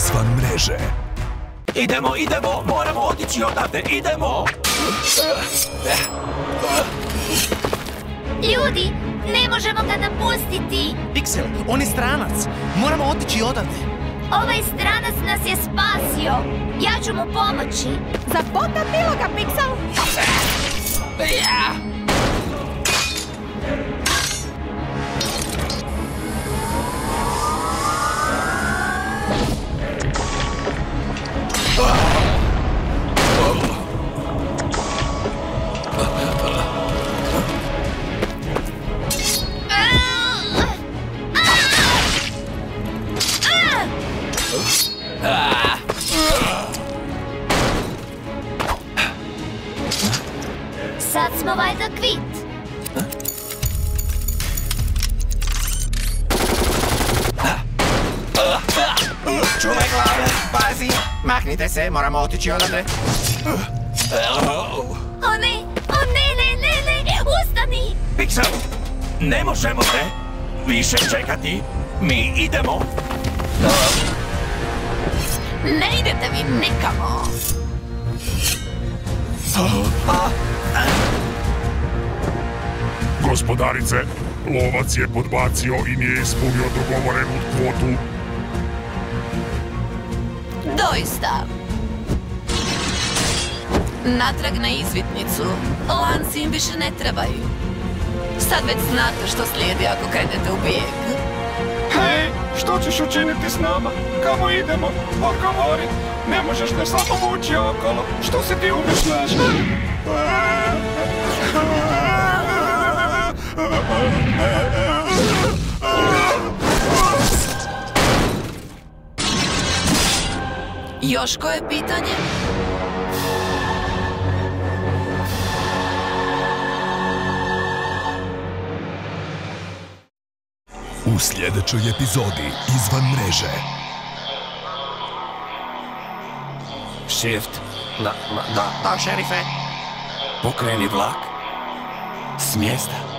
izvan mreže. Idemo, moramo otići odavde, idemo! Ljudi, ne možemo ga napustiti. Pixel, on je stranac. Moramo otići odavde. Ovaj stranac nas je spasio. Ja ću mu pomoći. Zapotapilo ga, Pixel! Sad smo valjda kvit. Čuvaj glave, pazi! Maknite se, moramo otići odavde. O ne, ustani! Pixel, ne možemo te više čekati. Mi idemo. Ne idete vi nikamo! Gospodarice, lovac je podbacio i nije ispunio dogovorenu kvotu. Doista. Natrag na izvitnicu. Lanci im više ne trebaju. Sad već znate što slijedi ako krenete u bijeg. Hej, što ćeš učiniti s nama? Kamo idemo? Odgovori. Ne možeš ne samo vući okolo. Što se ti umišljaš? Još koje pitanje? U sljedećoj epizodi izvan mreže. Shift. Da, šerife. Pokreni vlak. S mjesta.